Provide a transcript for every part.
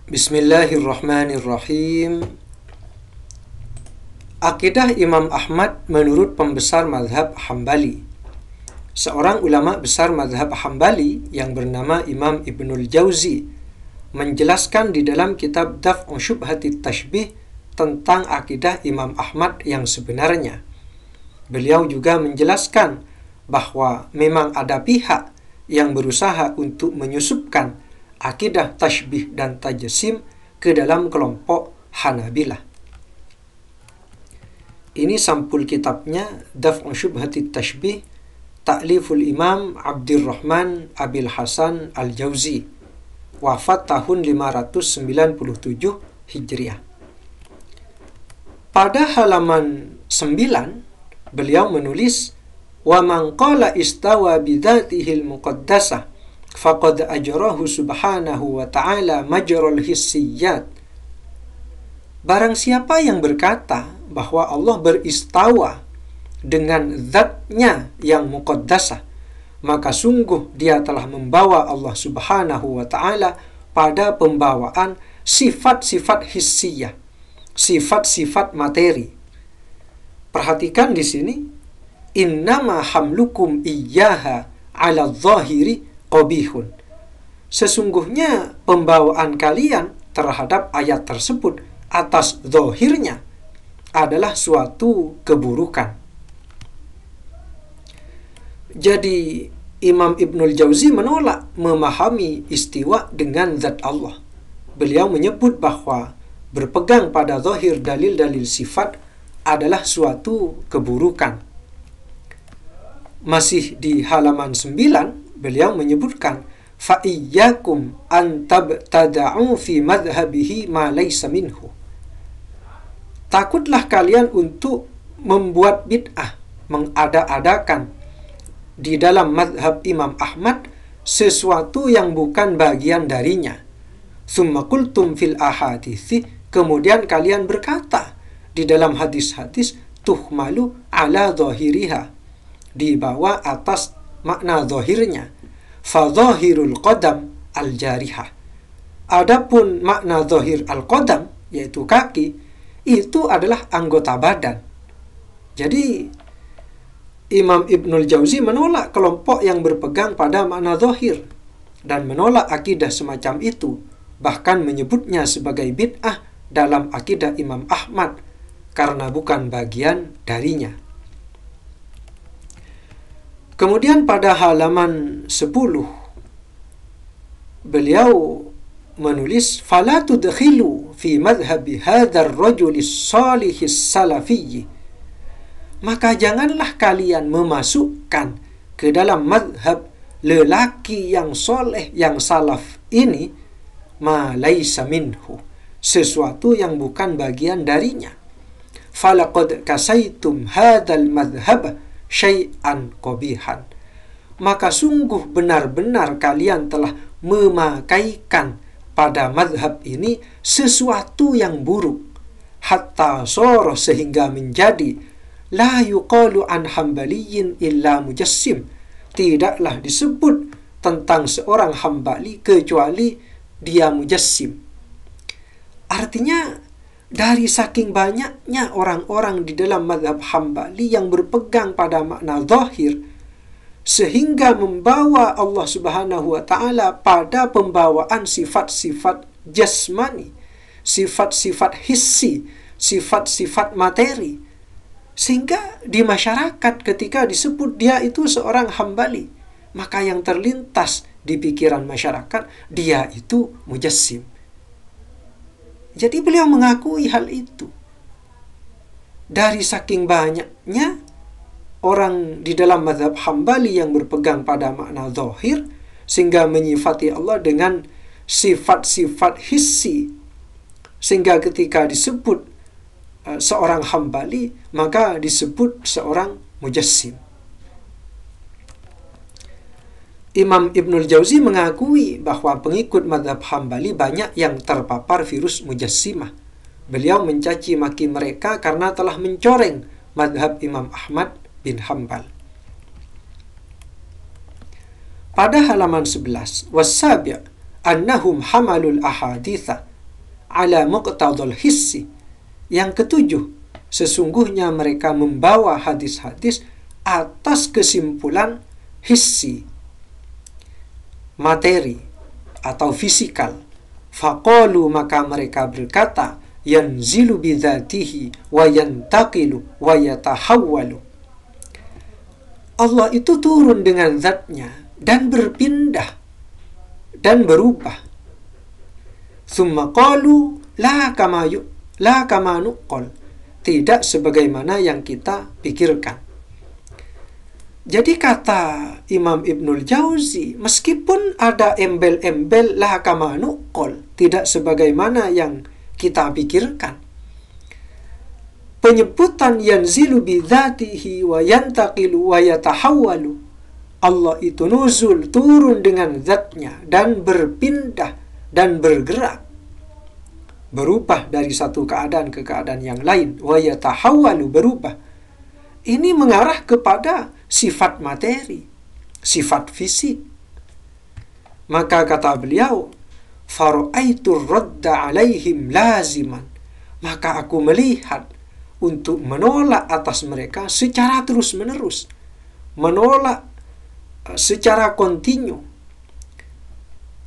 Bismillahirrahmanirrahim. Akidah Imam Ahmad menurut pembesar mazhab Hambali. Seorang ulama besar mazhab Hambali yang bernama Imam Ibnul Jauzi menjelaskan di dalam kitab Daf'u Syubhatit Tashbih tentang akidah Imam Ahmad yang sebenarnya. Beliau juga menjelaskan bahwa memang ada pihak yang berusaha untuk menyusupkan akidah tashbih dan tajsim ke dalam kelompok Hanabilah. Ini sampul kitabnya Daf'u Syubhatit Tashbih, Ta'liful Imam Abdurrahman Abil Hasan Al-Jauzi, wafat tahun 597 Hijriah. Pada halaman 9, beliau menulis, "Wa man qala istawa bidzatihil muqaddasah faqad ajrahu subhanahu wa ta'ala majral hissiyat." Barang siapa yang berkata bahwa Allah beristawa dengan zatnya yang muqaddasah, maka sungguh dia telah membawa Allah subhanahu wa ta'ala pada pembawaan sifat-sifat hissiyah, sifat-sifat materi. Perhatikan di sini, innama hamlukum iyyaha ala dhahiri qabihun. Sesungguhnya pembawaan kalian terhadap ayat tersebut atas zahirnya adalah suatu keburukan. Jadi Imam Ibnul Jauzi menolak memahami istiwa dengan zat Allah. Beliau menyebut bahwa berpegang pada zahir dalil-dalil sifat adalah suatu keburukan. Masih di halaman 9, beliau menyebutkan, "Fa'iyyakum an tabtada'u fi madhhabihi ma laysa minhu." Takutlah kalian untuk membuat bid'ah, mengada-adakan di dalam mazhab Imam Ahmad sesuatu yang bukan bagian darinya. Summa qultum fil ahadithi, kemudian kalian berkata di dalam hadis-hadis, tuhmalu ala zahiriha, dibawa atas makna zahirnya. Fa zahirul qadam al-jarihah. Adapun makna zahir al-qadam, yaitu kaki, itu adalah anggota badan. Jadi Imam Ibnul Jauzi menolak kelompok yang berpegang pada makna zahir dan menolak akidah semacam itu, bahkan menyebutnya sebagai bid'ah dalam akidah Imam Ahmad karena bukan bagian darinya. Kemudian pada halaman 10, beliau menulis, "Fala tudkhilu fi madhhabi hadzal rajulis salihis salafiyyi." Maka janganlah kalian memasukkan ke dalam madhab lelaki yang soleh, yang salaf ini, ma laisa minhu, sesuatu yang bukan bagian darinya. Falaqad kasaitum hadzal madhhab syai'an qabihan. Maka sungguh benar-benar kalian telah memakaikan pada madhab ini sesuatu yang buruk, hatta soro, sehingga menjadi la yuqalu an hambaliyin illa mujassim, tidaklah disebut tentang seorang hambali kecuali dia mujassim. Artinya dari saking banyaknya orang-orang di dalam mazhab Hambali yang berpegang pada makna zahir, sehingga membawa Allah subhanahu wa ta'ala pada pembawaan sifat-sifat jasmani, sifat-sifat hissi, sifat-sifat materi. Sehingga di masyarakat ketika disebut dia itu seorang Hambali, maka yang terlintas di pikiran masyarakat, dia itu mujassim. Jadi beliau mengakui hal itu. Dari saking banyaknya orang di dalam mazhab Hambali yang berpegang pada makna zahir, sehingga menyifati Allah dengan sifat-sifat hissi, sehingga ketika disebut seorang Hambali, maka disebut seorang mujassim. Imam Ibnul Jauzi mengakui bahwa pengikut mazhab Hambali banyak yang terpapar virus mujassimah. Beliau mencaci maki mereka karena telah mencoreng mazhab Imam Ahmad bin Hambal. Pada halaman 11, "Wasabi' annahum hamalul ahaditha ala muqtadul hissi. Yang ketujuh, sesungguhnya mereka membawa hadis-hadis atas kesimpulan hissi, materi atau fisikal. Faqalu, maka mereka berkata, yanzilu bidzatihi wa yantaqilu wa yatahawwalu. Allah itu turun dengan zatnya dan berpindah dan berubah. Summa qalu la kama nuqal, tidak sebagaimana yang kita pikirkan. Jadi kata Imam Ibnul Jauzi, meskipun ada embel-embel la kama nuqal, tidak sebagaimana yang kita pikirkan, penyebutan yanzilu bidzatihi wa yantaqilu wa yatahawwalu, Allah itu nuzul, turun dengan zatnya dan berpindah dan bergerak, berubah dari satu keadaan ke keadaan yang lain. Wa yatahawwalu, berubah. Ini mengarah kepada sifat materi, sifat fisik. Maka kata beliau, fara'aitu radda alaihim laziman, maka aku melihat untuk menolak atas mereka secara terus-menerus, menolak secara kontinu.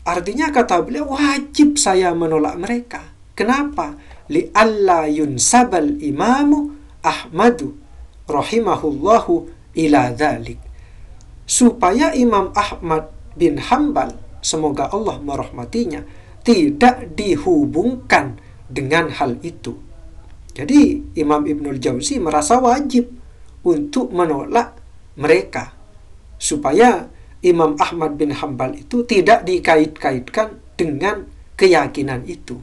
Artinya kata beliau, wajib saya menolak mereka. Kenapa? Li'alla yunsabal imamu Ahmadu rahimahullahu ila dzalik, supaya Imam Ahmad bin Hanbal, semoga Allah merahmatinya, tidak dihubungkan dengan hal itu. Jadi Imam Ibnul Jauzi merasa wajib untuk menolak mereka, supaya Imam Ahmad bin Hanbal itu tidak dikait-kaitkan dengan keyakinan itu.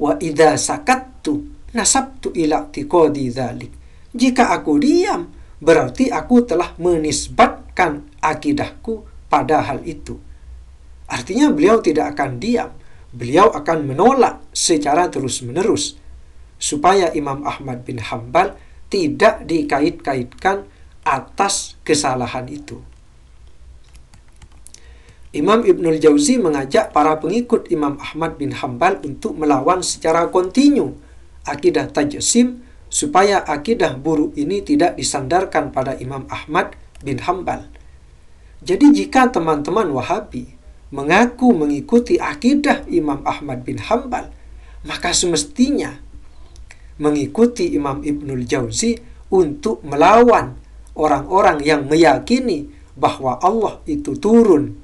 Wa idza sakattu nasabtu ila i'tiqadi dzalik. Jika aku diam, berarti aku telah menisbatkan akidahku pada hal itu. Artinya beliau tidak akan diam, beliau akan menolak secara terus-menerus, supaya Imam Ahmad bin Hanbal tidak dikait-kaitkan atas kesalahan itu. Imam Ibnul Jauzi mengajak para pengikut Imam Ahmad bin Hanbal untuk melawan secara kontinu akidah tajsim, supaya akidah buruk ini tidak disandarkan pada Imam Ahmad bin Hanbal. Jadi jika teman-teman Wahabi mengaku mengikuti akidah Imam Ahmad bin Hanbal, maka semestinya mengikuti Imam Ibnul Jauzi untuk melawan orang-orang yang meyakini bahwa Allah itu turun,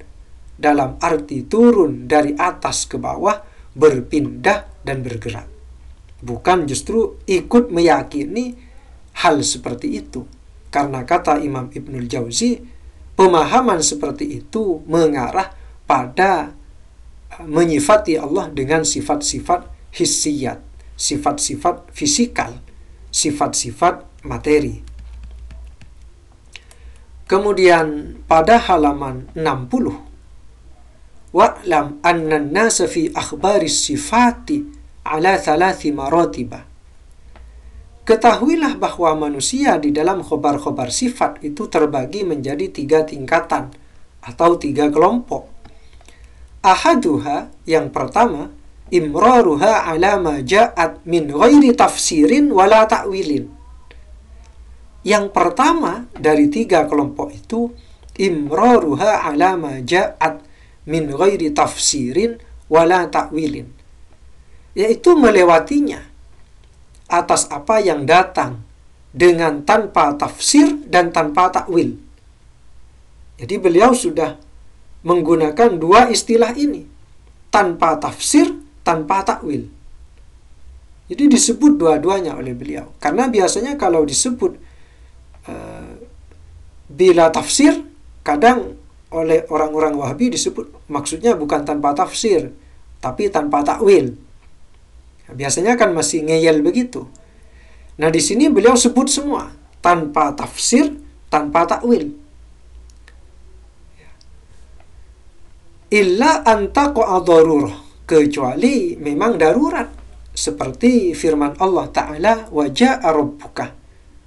dalam arti turun dari atas ke bawah, berpindah dan bergerak. Bukan justru ikut meyakini hal seperti itu. Karena kata Imam Ibnul Jauzi, pemahaman seperti itu mengarah pada menyifati Allah dengan sifat-sifat hissiyat, sifat-sifat fisikal, sifat-sifat materi. Kemudian pada halaman 60, wa'lam anna an-nasa fi akhbaris sifati ala thalathi maratiba. Ketahuilah bahwa manusia di dalam khobar-khobar sifat itu terbagi menjadi 3 tingkatan atau 3 kelompok. Ahaduha, yang pertama, imraruha ala ma ja'at min ghairi tafsirin wala ta'wilin. Yang pertama dari 3 kelompok itu, imraruha ala ma ja'at min ghairi tafsirin wala ta'wilin, yaitu melewatinya atas apa yang datang dengan tanpa tafsir dan tanpa takwil. Jadi beliau sudah menggunakan 2 istilah ini, tanpa tafsir, tanpa takwil. Jadi disebut dua-duanya oleh beliau. Karena biasanya kalau disebut bila tafsir, kadang oleh orang-orang Wahabi disebut maksudnya bukan tanpa tafsir, tapi tanpa takwil. Biasanya kan masih ngeyel begitu. Nah, di sini beliau sebut semua, tanpa tafsir, tanpa takwil. Illa antaqa darurah, kecuali memang darurat, seperti firman Allah Ta'ala, wa ja'a rabbuka,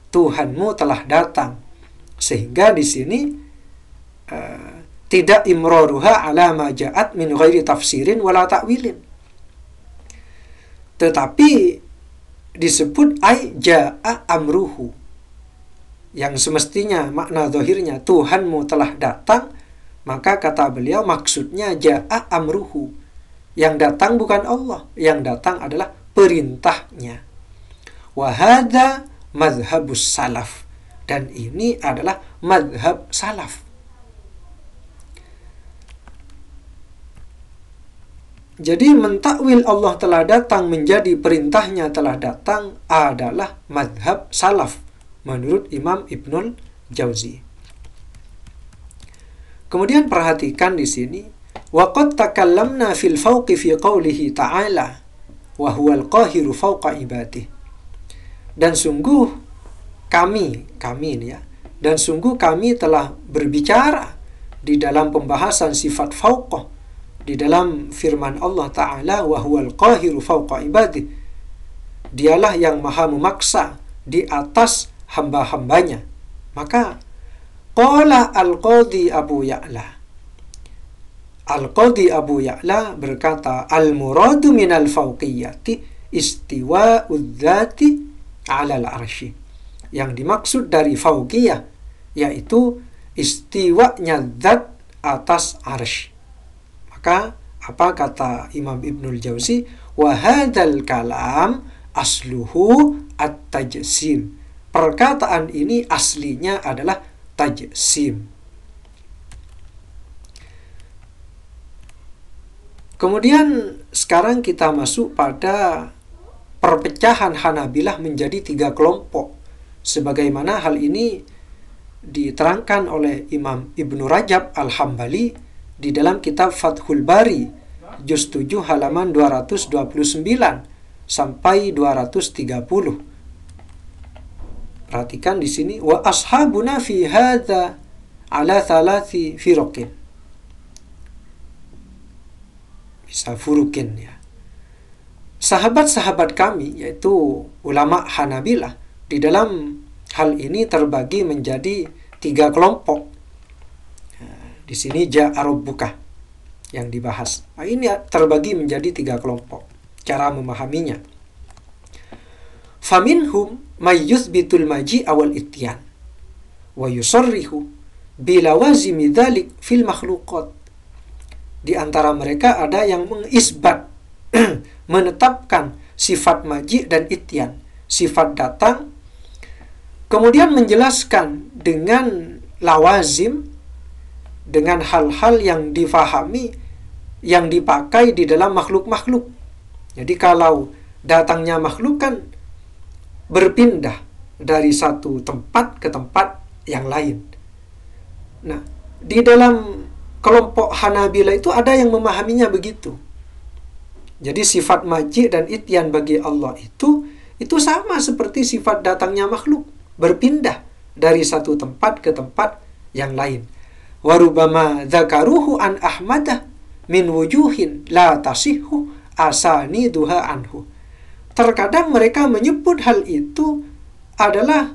Tuhanmu telah datang. Sehingga di sini tidak imraruha ala ma ja'at min ghairi tafsirin wala ta'wilin. Tetapi disebut ai ja'a amruhu, yang semestinya makna zahirnya Tuhanmu telah datang, maka kata beliau maksudnya ja'a amruhu. Yang datang bukan Allah, yang datang adalah perintahnya. Wa hadza mazhabus salaf, dan ini adalah mazhab salaf. Jadi mentakwil Allah telah datang menjadi perintahnya telah datang adalah mazhab salaf menurut Imam Ibnul Jauzi. Kemudian perhatikan di sini, waqad takallamna fil fawqi fi qawlihi ta'ala wa huwal qahiru fawqa ibadihi. Dan sungguh kami ini ya, dan sungguh kami telah berbicara di dalam pembahasan sifat fawqah di dalam firman Allah Ta'ala, wa huwal qahiru fawqa ibadihi. Dialah yang maha memaksa di atas hamba-hambanya. Maka qala al-qadhi Abu Ya'la, Al-Qadhi Abu Ya'la berkata, al-muradu minal fawqiyati istiwa'udz dzati 'alal 'arsy. Yang dimaksud dari fawqiyah yaitu istiwanya zat atas 'arsy. Maka apa kata Imam Ibnul Jauzi? Wa hadzal kalam asluhu at-tajsim. Perkataan ini aslinya adalah tajsim. Kemudian sekarang kita masuk pada perpecahan Hanabilah menjadi 3 kelompok. Sebagaimana hal ini diterangkan oleh Imam Ibnu Rajab Al-Hambali di dalam kitab Fathul Bari juz 7 halaman 229 sampai 230. Perhatikan di sini, wa ashabuna fi hadza ala thalathi firaqin. Bisa furukin ya. Sahabat-sahabat kami yaitu ulama Hanabilah di dalam hal ini terbagi menjadi 3 kelompok. Di sini ja'a rabbuka yang dibahas. Nah, ini terbagi menjadi 3 kelompok. Cara memahaminya. Faminhum may yuthbitul maji' awal ityan wa yusarrihu bilawazimi dzalik fil makhluqat. Di antara mereka ada yang mengisbat menetapkan sifat maji' dan ityan, sifat datang, kemudian menjelaskan dengan lawazim, dengan hal-hal yang difahami, yang dipakai di dalam makhluk-makhluk. Jadi kalau datangnya makhluk kan berpindah dari satu tempat ke tempat yang lain. Nah, di dalam kelompok Hanabila itu ada yang memahaminya begitu. Jadi sifat maji' dan ityan bagi Allah itu sama seperti sifat datangnya makhluk, berpindah dari satu tempat ke tempat yang lain. Warubama dzakaruhu an ahmadah min wujuhin la tasihhu asaniduha anhu. Terkadang mereka menyebut hal itu adalah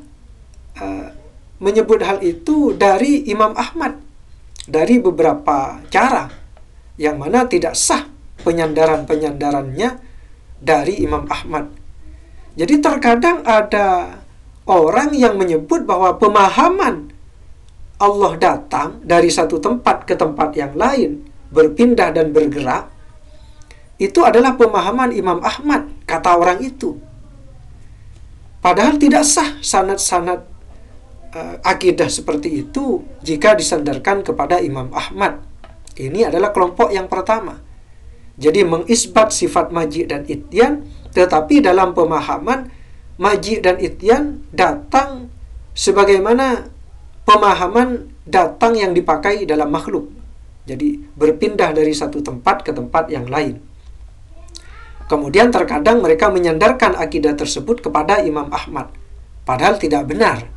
menyebut hal itu dari Imam Ahmad dari beberapa cara yang mana tidak sah penyandaran-penyandarannya dari Imam Ahmad. Jadi terkadang ada orang yang menyebut bahwa pemahaman Allah datang dari satu tempat ke tempat yang lain, berpindah dan bergerak, itu adalah pemahaman Imam Ahmad, kata orang itu. Padahal tidak sah sanad-sanad akidah seperti itu jika disandarkan kepada Imam Ahmad. Ini adalah kelompok yang pertama. Jadi mengisbat sifat maji' dan ityan, tetapi dalam pemahaman maji' dan ityan datang sebagaimana pemahaman datang yang dipakai dalam makhluk. Jadi berpindah dari satu tempat ke tempat yang lain. Kemudian terkadang mereka menyandarkan akidah tersebut kepada Imam Ahmad. Padahal tidak benar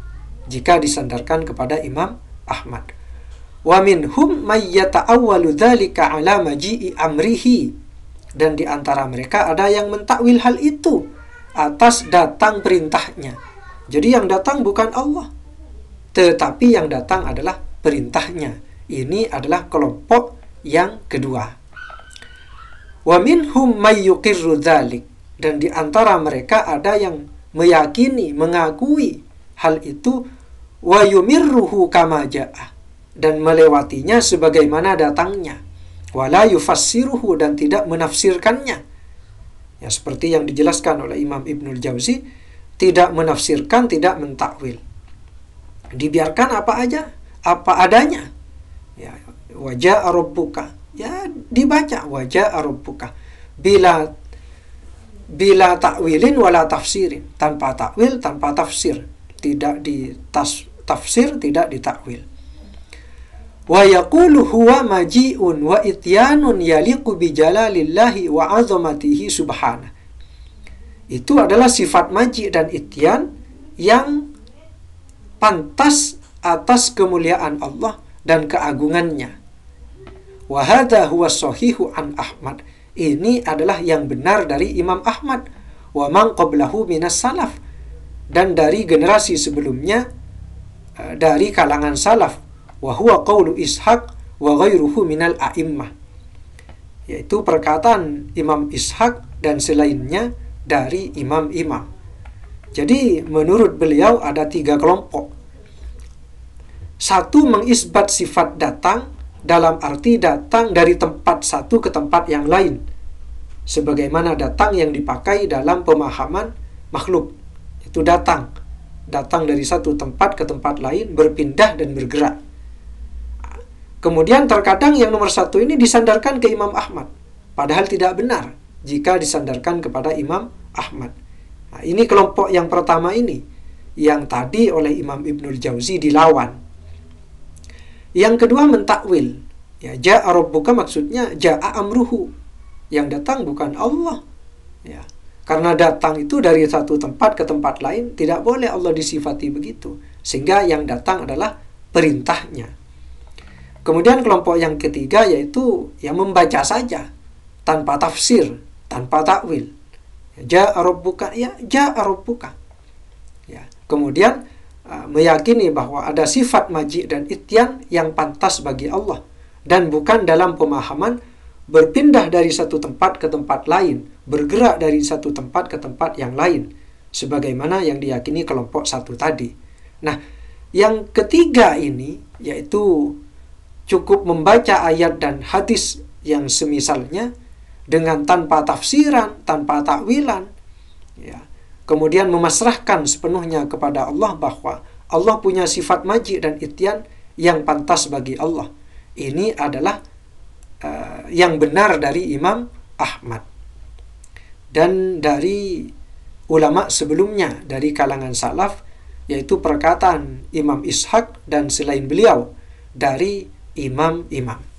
jika disandarkan kepada Imam Ahmad. Wa minhum may yata'awwalu dzalika 'ala maji'i amrihi. Dan di antara mereka ada yang mentakwil hal itu atas datang perintahnya. Jadi yang datang bukan Allah, tetapi yang datang adalah perintahnya. Ini adalah kelompok yang kedua. Wa minhum may yuqirru dzalik. Dan di antara mereka ada yang meyakini, mengakui hal itu, wa yumirruhu kama ja'ah, dan melewatinya sebagaimana datangnya, wala yufassiruhu, dan tidak menafsirkannya. Ya, seperti yang dijelaskan oleh Imam Ibnul Jauzi, tidak menafsirkan, tidak mentakwil. Dibiarkan apa aja, apa adanya. Ya, wajah rabbuka, ya dibaca wajah rabbuka bila takwilin wala tafsirin, tanpa takwil, tanpa tafsir, tidak ditafsir, tidak ditakwil. Wa yaqulu huwa maji'un wa ityanun yaliqu bi jalalillahi wa 'azamatihi subhanahu. Itu adalah sifat maji' dan ityan yang pantas atas kemuliaan Allah dan keagungannya. Wa hadza huwa shahihu an Ahmad. Ini adalah yang benar dari Imam Ahmad, wa man qablahu minas salaf, dan dari generasi sebelumnya dari kalangan salaf, wa huwa qaulu Ishaq wa ghairuhu minal a'immah, yaitu perkataan Imam Ishaq dan selainnya dari imam-imam. Jadi menurut beliau ada 3 kelompok. Satu, mengisbat sifat datang dalam arti datang dari tempat satu ke tempat yang lain, sebagaimana datang yang dipakai dalam pemahaman makhluk. Itu datang dari satu tempat ke tempat lain, berpindah dan bergerak. Kemudian terkadang yang nomor 1 ini disandarkan ke Imam Ahmad, padahal tidak benar jika disandarkan kepada Imam Ahmad. Nah, ini kelompok yang pertama ini, yang tadi oleh Imam Ibnul Jauzi dilawan. Yang kedua, mentakwil. Ya, ja'a rabbuka maksudnya ja'a amruhu. Yang datang bukan Allah. Ya, karena datang itu dari satu tempat ke tempat lain, tidak boleh Allah disifati begitu. Sehingga yang datang adalah perintahnya. Kemudian kelompok yang ketiga yaitu yang membaca saja, tanpa tafsir, tanpa takwil. Ja'a rabbuka, ya ja'a rabbuka. Ya, kemudian meyakini bahwa ada sifat maji' dan ityan yang pantas bagi Allah, dan bukan dalam pemahaman berpindah dari satu tempat ke tempat lain, bergerak dari satu tempat ke tempat yang lain, sebagaimana yang diyakini kelompok 1 tadi. Nah, yang ketiga ini yaitu cukup membaca ayat dan hadis yang semisalnya dengan tanpa tafsiran, tanpa takwilan, ya, kemudian memasrahkan sepenuhnya kepada Allah bahwa Allah punya sifat maji' dan ityan yang pantas bagi Allah. Ini adalah yang benar dari Imam Ahmad dan dari ulama sebelumnya dari kalangan salaf, yaitu perkataan Imam Ishaq dan selain beliau dari imam-imam.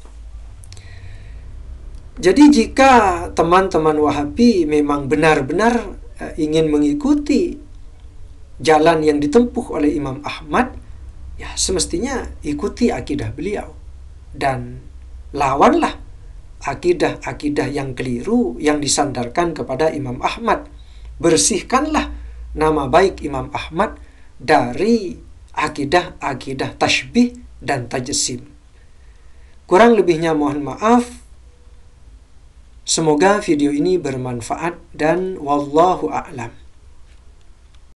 Jadi jika teman-teman Wahabi memang benar-benar ingin mengikuti jalan yang ditempuh oleh Imam Ahmad, ya semestinya ikuti akidah beliau dan lawanlah akidah-akidah yang keliru yang disandarkan kepada Imam Ahmad. Bersihkanlah nama baik Imam Ahmad dari akidah-akidah tashbih dan tajsim. Kurang lebihnya mohon maaf. Semoga video ini bermanfaat dan wallahu a'lam.